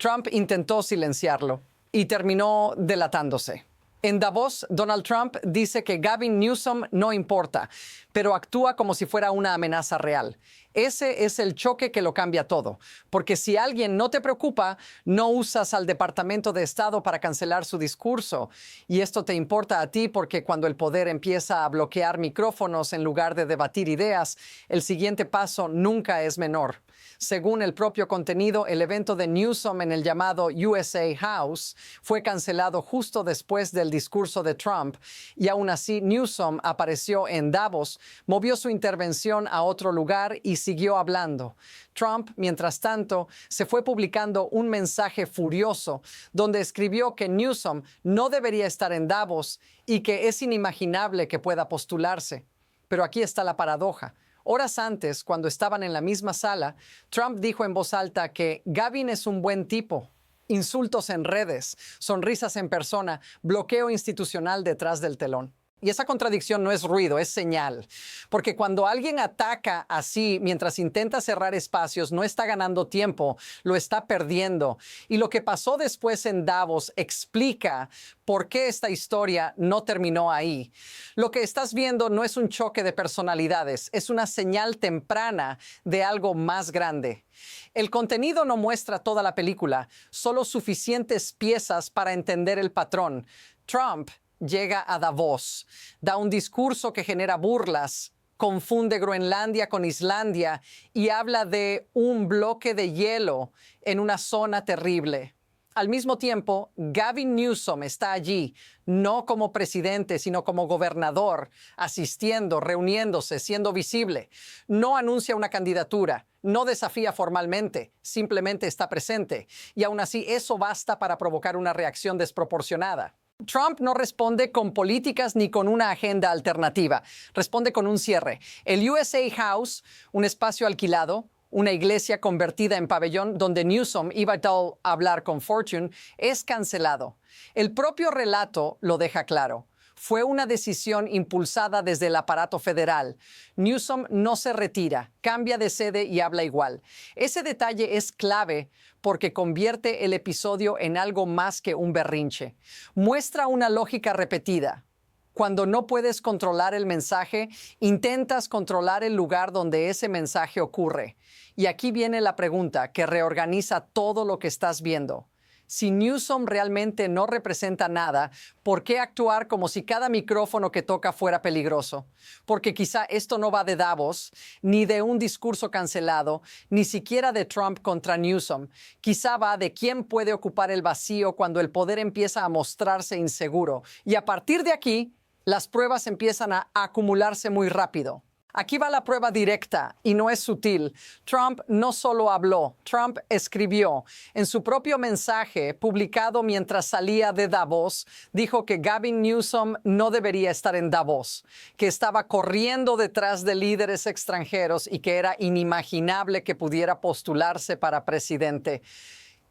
Trump intentó silenciarlo y terminó delatándose. En Davos, Donald Trump dice que Gavin Newsom no importa, pero actúa como si fuera una amenaza real. Ese es el choque que lo cambia todo, porque si alguien no te preocupa, no usas al Departamento de Estado para cancelar su discurso. Y esto te importa a ti porque cuando el poder empieza a bloquear micrófonos en lugar de debatir ideas, el siguiente paso nunca es menor. Según el propio contenido, el evento de Newsom en el llamado USA House fue cancelado justo después del discurso de Trump y aún así Newsom apareció en Davos, movió su intervención a otro lugar y siguió hablando. Trump, mientras tanto, se fue publicando un mensaje furioso donde escribió que Newsom no debería estar en Davos y que es inimaginable que pueda postularse. Pero aquí está la paradoja. Horas antes, cuando estaban en la misma sala, Trump dijo en voz alta que Gavin es un buen tipo. Insultos en redes, sonrisas en persona, bloqueo institucional detrás del telón. Y esa contradicción no es ruido, es señal. Porque cuando alguien ataca así mientras intenta cerrar espacios, no está ganando tiempo, lo está perdiendo. Y lo que pasó después en Davos explica por qué esta historia no terminó ahí. Lo que estás viendo no es un choque de personalidades, es una señal temprana de algo más grande. El contenido no muestra toda la película, solo suficientes piezas para entender el patrón. Trump llega a Davos, da un discurso que genera burlas, confunde Groenlandia con Islandia y habla de un bloque de hielo en una zona terrible. Al mismo tiempo, Gavin Newsom está allí, no como presidente, sino como gobernador, asistiendo, reuniéndose, siendo visible. No anuncia una candidatura, no desafía formalmente, simplemente está presente. Y aún así, eso basta para provocar una reacción desproporcionada. Trump no responde con políticas ni con una agenda alternativa. Responde con un cierre. El USA House, un espacio alquilado, una iglesia convertida en pabellón donde Newsom iba a hablar con Fortune, es cancelado. El propio relato lo deja claro. Fue una decisión impulsada desde el aparato federal. Newsom no se retira, cambia de sede y habla igual. Ese detalle es clave porque convierte el episodio en algo más que un berrinche. Muestra una lógica repetida. Cuando no puedes controlar el mensaje, intentas controlar el lugar donde ese mensaje ocurre. Y aquí viene la pregunta que reorganiza todo lo que estás viendo. Si Newsom realmente no representa nada, ¿por qué actuar como si cada micrófono que toca fuera peligroso? Porque quizá esto no va de Davos, ni de un discurso cancelado, ni siquiera de Trump contra Newsom. Quizá va de quién puede ocupar el vacío cuando el poder empieza a mostrarse inseguro. Y a partir de aquí, las pruebas empiezan a acumularse muy rápido. Aquí va la prueba directa y no es sutil. Trump no solo habló, Trump escribió. En su propio mensaje, publicado mientras salía de Davos, dijo que Gavin Newsom no debería estar en Davos, que estaba corriendo detrás de líderes extranjeros y que era inimaginable que pudiera postularse para presidente.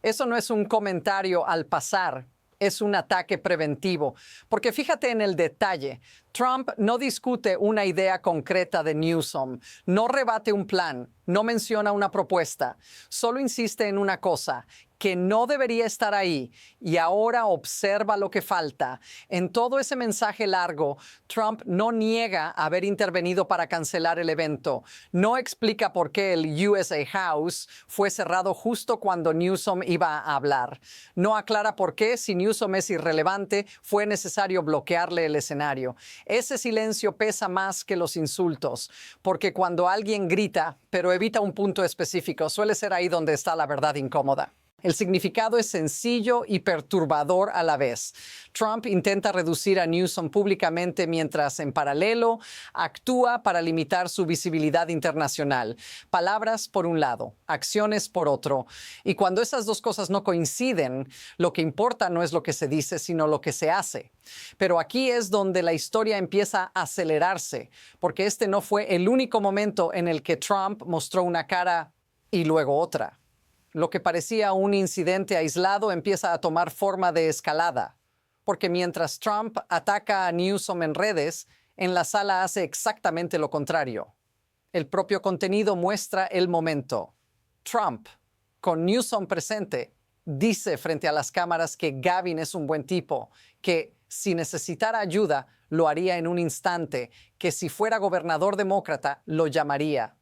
Eso no es un comentario al pasar. Es un ataque preventivo, porque fíjate en el detalle. Trump no discute una idea concreta de Newsom, no rebate un plan, no menciona una propuesta, solo insiste en una cosa, que no debería estar ahí y ahora observa lo que falta. En todo ese mensaje largo, Trump no niega haber intervenido para cancelar el evento, no explica por qué el USA House fue cerrado justo cuando Newsom iba a hablar, no aclara por qué, si Newsom es irrelevante, fue necesario bloquearle el escenario. Ese silencio pesa más que los insultos, porque cuando alguien grita, pero evita un punto específico, suele ser ahí donde está la verdad incómoda. El significado es sencillo y perturbador a la vez. Trump intenta reducir a Newsom públicamente mientras, en paralelo, actúa para limitar su visibilidad internacional. Palabras por un lado, acciones por otro. Y cuando esas dos cosas no coinciden, lo que importa no es lo que se dice, sino lo que se hace. Pero aquí es donde la historia empieza a acelerarse, porque este no fue el único momento en el que Trump mostró una cara y luego otra. Lo que parecía un incidente aislado empieza a tomar forma de escalada, porque mientras Trump ataca a Newsom en redes, en la sala hace exactamente lo contrario. El propio contenido muestra el momento. Trump, con Newsom presente, dice frente a las cámaras que Gavin es un buen tipo, que si necesitara ayuda lo haría en un instante, que si fuera gobernador demócrata lo llamaría.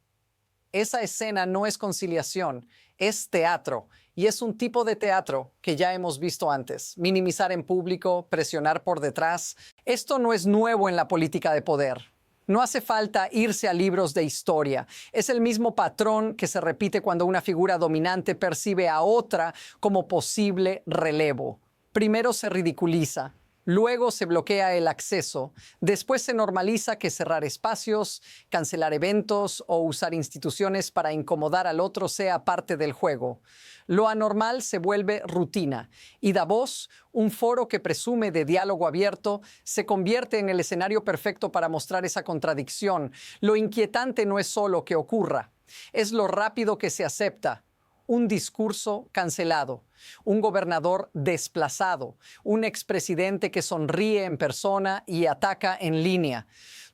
Esa escena no es conciliación, es teatro, y es un tipo de teatro que ya hemos visto antes. Minimizar en público, presionar por detrás. Esto no es nuevo en la política de poder. No hace falta irse a libros de historia. Es el mismo patrón que se repite cuando una figura dominante percibe a otra como posible relevo. Primero se ridiculiza. Luego se bloquea el acceso, después se normaliza que cerrar espacios, cancelar eventos o usar instituciones para incomodar al otro sea parte del juego. Lo anormal se vuelve rutina y Davos, un foro que presume de diálogo abierto, se convierte en el escenario perfecto para mostrar esa contradicción. Lo inquietante no es solo que ocurra, es lo rápido que se acepta. Un discurso cancelado, un gobernador desplazado, un expresidente que sonríe en persona y ataca en línea.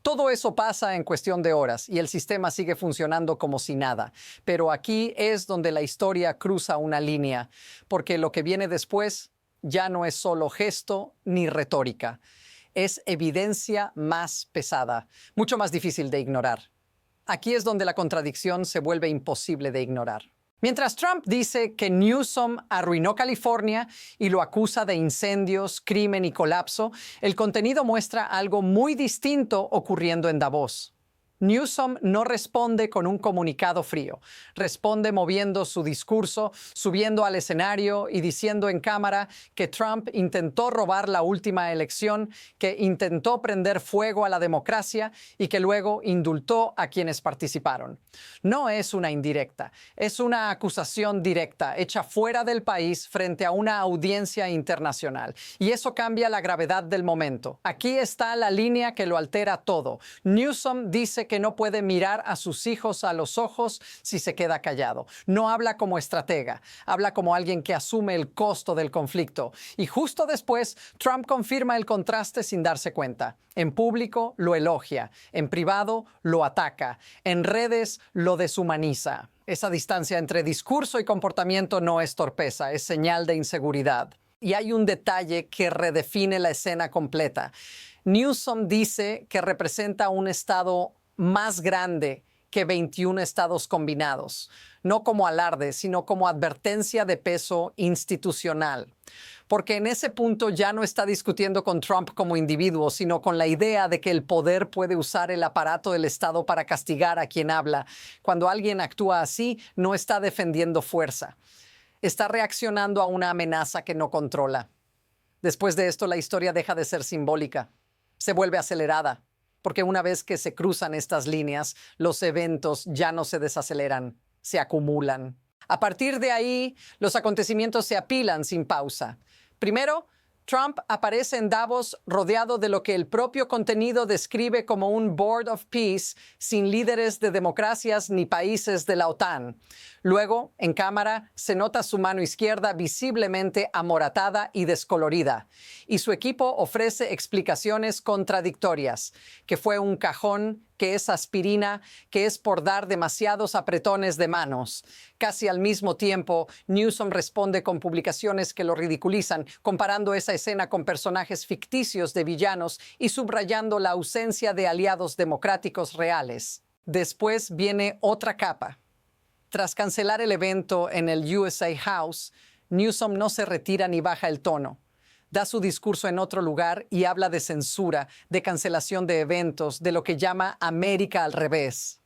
Todo eso pasa en cuestión de horas y el sistema sigue funcionando como si nada. Pero aquí es donde la historia cruza una línea, porque lo que viene después ya no es solo gesto ni retórica. Es evidencia más pesada, mucho más difícil de ignorar. Aquí es donde la contradicción se vuelve imposible de ignorar. Mientras Trump dice que Newsom arruinó California y lo acusa de incendios, crimen y colapso, el contenido muestra algo muy distinto ocurriendo en Davos. Newsom no responde con un comunicado frío, responde moviendo su discurso, subiendo al escenario y diciendo en cámara que Trump intentó robar la última elección, que intentó prender fuego a la democracia y que luego indultó a quienes participaron. No es una indirecta, es una acusación directa hecha fuera del país frente a una audiencia internacional. Y eso cambia la gravedad del momento. Aquí está la línea que lo altera todo. Newsom dice que no puede mirar a sus hijos a los ojos si se queda callado. No habla como estratega, habla como alguien que asume el costo del conflicto. Y justo después, Trump confirma el contraste sin darse cuenta. En público lo elogia, en privado lo ataca, en redes lo deshumaniza. Esa distancia entre discurso y comportamiento no es torpeza, es señal de inseguridad. Y hay un detalle que redefine la escena completa. Newsom dice que representa un estado más grande que 21 estados combinados, no como alarde, sino como advertencia de peso institucional. Porque en ese punto ya no está discutiendo con Trump como individuo, sino con la idea de que el poder puede usar el aparato del Estado para castigar a quien habla. Cuando alguien actúa así, no está defendiendo fuerza. Está reaccionando a una amenaza que no controla. Después de esto, la historia deja de ser simbólica. Se vuelve acelerada. Porque una vez que se cruzan estas líneas, los eventos ya no se desaceleran, se acumulan. A partir de ahí, los acontecimientos se apilan sin pausa. Primero, Trump aparece en Davos rodeado de lo que el propio contenido describe como un Board of Peace sin líderes de democracias ni países de la OTAN. Luego, en cámara, se nota su mano izquierda visiblemente amoratada y descolorida, y su equipo ofrece explicaciones contradictorias, que fue un cajón, que es aspirina, que es por dar demasiados apretones de manos. Casi al mismo tiempo, Newsom responde con publicaciones que lo ridiculizan, comparando esa escena con personajes ficticios de villanos y subrayando la ausencia de aliados democráticos reales. Después viene otra capa. Tras cancelar el evento en el USA House, Newsom no se retira ni baja el tono. Da su discurso en otro lugar y habla de censura, de cancelación de eventos, de lo que llama América al revés.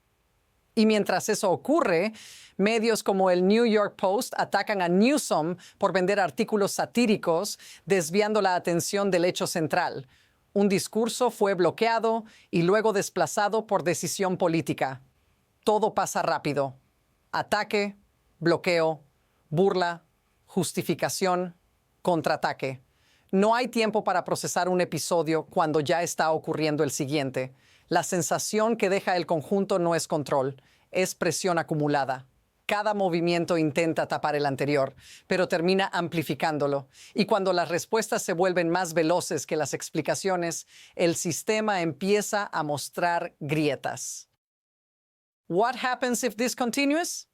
Y mientras eso ocurre, medios como el New York Post atacan a Newsom por vender artículos satíricos, desviando la atención del hecho central. Un discurso fue bloqueado y luego desplazado por decisión política. Todo pasa rápido. Ataque, bloqueo, burla, justificación, contraataque. No hay tiempo para procesar un episodio cuando ya está ocurriendo el siguiente. La sensación que deja el conjunto no es control, es presión acumulada. Cada movimiento intenta tapar el anterior, pero termina amplificándolo. Y cuando las respuestas se vuelven más veloces que las explicaciones, el sistema empieza a mostrar grietas. What happens if this continues?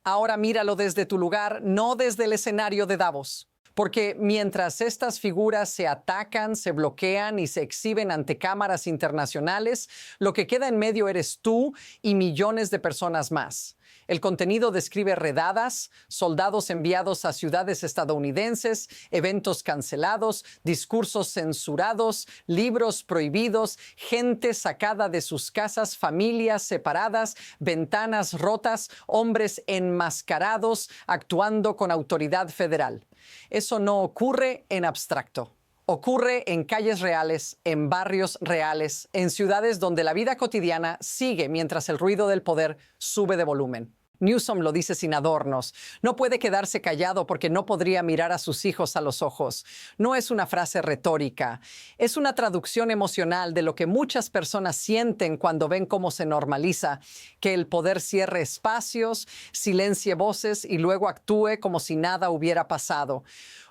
Ahora míralo desde tu lugar, no desde el escenario de Davos. Porque mientras estas figuras se atacan, se bloquean y se exhiben ante cámaras internacionales, lo que queda en medio eres tú y millones de personas más. El contenido describe redadas, soldados enviados a ciudades estadounidenses, eventos cancelados, discursos censurados, libros prohibidos, gente sacada de sus casas, familias separadas, ventanas rotas, hombres enmascarados actuando con autoridad federal. Eso no ocurre en abstracto. Ocurre en calles reales, en barrios reales, en ciudades donde la vida cotidiana sigue mientras el ruido del poder sube de volumen. Newsom lo dice sin adornos. No puede quedarse callado porque no podría mirar a sus hijos a los ojos. No es una frase retórica. Es una traducción emocional de lo que muchas personas sienten cuando ven cómo se normaliza, que el poder cierre espacios, silencie voces y luego actúe como si nada hubiera pasado.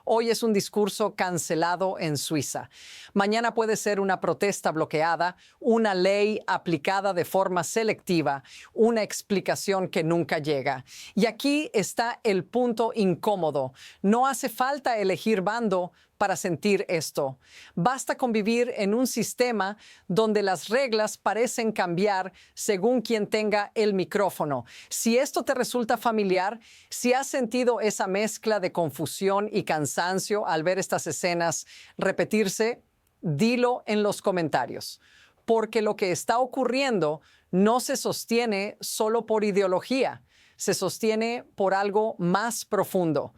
Hoy es un discurso cancelado en Suiza. Mañana puede ser una protesta bloqueada, una ley aplicada de forma selectiva, una explicación que nunca llega. Y aquí está el punto incómodo. No hace falta elegir bando para sentir esto. Basta con vivir en un sistema donde las reglas parecen cambiar según quien tenga el micrófono. Si esto te resulta familiar, si has sentido esa mezcla de confusión y cansancio al ver estas escenas repetirse, dilo en los comentarios. Porque lo que está ocurriendo no se sostiene solo por ideología, se sostiene por algo más profundo.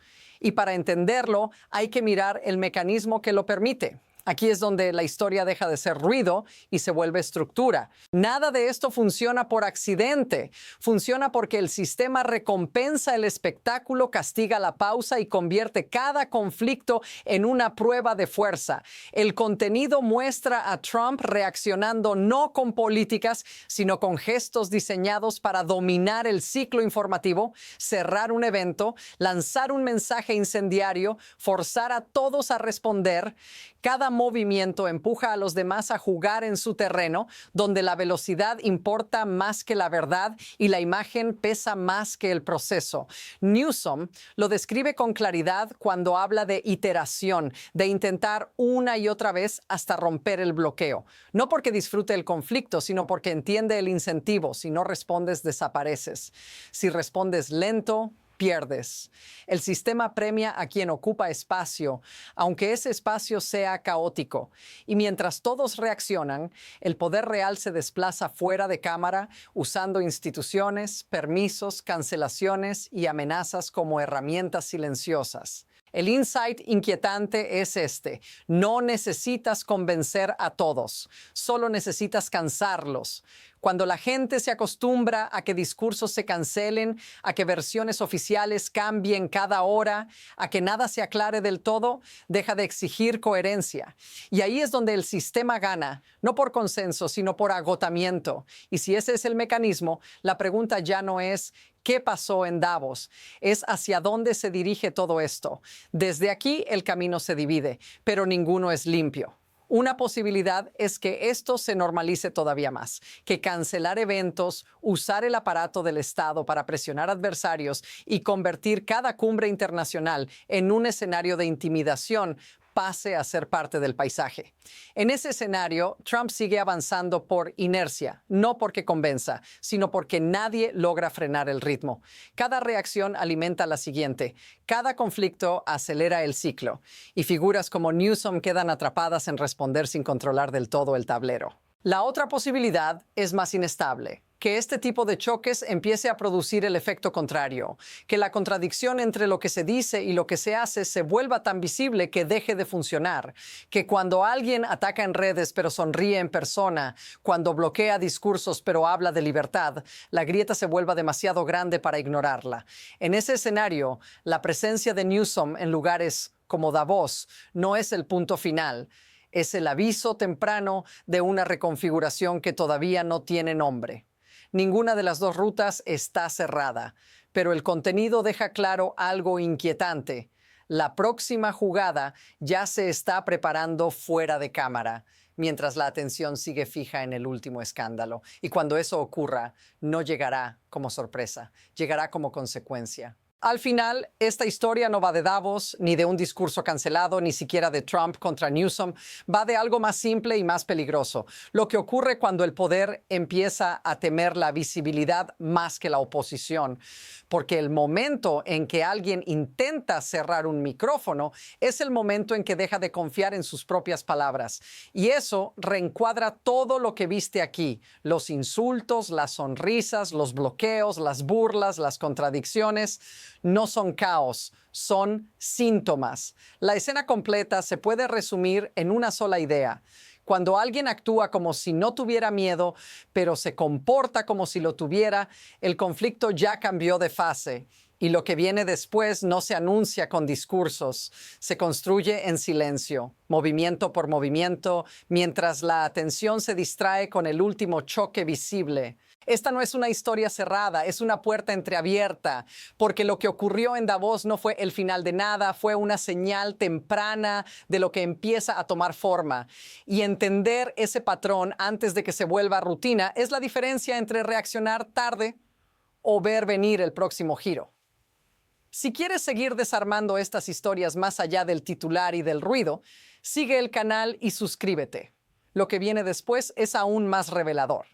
Y para entenderlo, hay que mirar el mecanismo que lo permite. Aquí es donde la historia deja de ser ruido y se vuelve estructura. Nada de esto funciona por accidente. Funciona porque el sistema recompensa el espectáculo, castiga la pausa y convierte cada conflicto en una prueba de fuerza. El contenido muestra a Trump reaccionando no con políticas, sino con gestos diseñados para dominar el ciclo informativo, cerrar un evento, lanzar un mensaje incendiario, forzar a todos a responder. Cada movimiento empuja a los demás a jugar en su terreno, donde la velocidad importa más que la verdad y la imagen pesa más que el proceso. Newsom lo describe con claridad cuando habla de iteración, de intentar una y otra vez hasta romper el bloqueo. No porque disfrute el conflicto, sino porque entiende el incentivo. Si no respondes, desapareces. Si respondes lento, pierdes. El sistema premia a quien ocupa espacio, aunque ese espacio sea caótico. Y mientras todos reaccionan, el poder real se desplaza fuera de cámara, usando instituciones, permisos, cancelaciones y amenazas como herramientas silenciosas. El insight inquietante es este: no necesitas convencer a todos, solo necesitas cansarlos. Cuando la gente se acostumbra a que discursos se cancelen, a que versiones oficiales cambien cada hora, a que nada se aclare del todo, deja de exigir coherencia. Y ahí es donde el sistema gana, no por consenso, sino por agotamiento. Y si ese es el mecanismo, la pregunta ya no es ¿qué pasó en Davos? Es hacia dónde se dirige todo esto. Desde aquí el camino se divide, pero ninguno es limpio. Una posibilidad es que esto se normalice todavía más, que cancelar eventos, usar el aparato del Estado para presionar adversarios y convertir cada cumbre internacional en un escenario de intimidación pase a ser parte del paisaje. En ese escenario, Trump sigue avanzando por inercia, no porque convenza, sino porque nadie logra frenar el ritmo. Cada reacción alimenta la siguiente. Cada conflicto acelera el ciclo. Y figuras como Newsom quedan atrapadas en responder sin controlar del todo el tablero. La otra posibilidad es más inestable. Que este tipo de choques empiece a producir el efecto contrario, que la contradicción entre lo que se dice y lo que se hace se vuelva tan visible que deje de funcionar, que cuando alguien ataca en redes pero sonríe en persona, cuando bloquea discursos pero habla de libertad, la grieta se vuelva demasiado grande para ignorarla. En ese escenario, la presencia de Newsom en lugares como Davos no es el punto final, es el aviso temprano de una reconfiguración que todavía no tiene nombre. Ninguna de las dos rutas está cerrada, pero el contenido deja claro algo inquietante. La próxima jugada ya se está preparando fuera de cámara, mientras la atención sigue fija en el último escándalo. Y cuando eso ocurra, no llegará como sorpresa, llegará como consecuencia. Al final, esta historia no va de Davos, ni de un discurso cancelado, ni siquiera de Trump contra Newsom. Va de algo más simple y más peligroso. Lo que ocurre cuando el poder empieza a temer la visibilidad más que la oposición. Porque el momento en que alguien intenta cerrar un micrófono es el momento en que deja de confiar en sus propias palabras. Y eso reencuadra todo lo que viste aquí. Los insultos, las sonrisas, los bloqueos, las burlas, las contradicciones. No son caos, son síntomas. La escena completa se puede resumir en una sola idea. Cuando alguien actúa como si no tuviera miedo, pero se comporta como si lo tuviera, el conflicto ya cambió de fase. Y lo que viene después no se anuncia con discursos, se construye en silencio, movimiento por movimiento, mientras la atención se distrae con el último choque visible. Esta no es una historia cerrada, es una puerta entreabierta, porque lo que ocurrió en Davos no fue el final de nada, fue una señal temprana de lo que empieza a tomar forma. Y entender ese patrón antes de que se vuelva rutina es la diferencia entre reaccionar tarde o ver venir el próximo giro. Si quieres seguir desarmando estas historias más allá del titular y del ruido, sigue el canal y suscríbete. Lo que viene después es aún más revelador.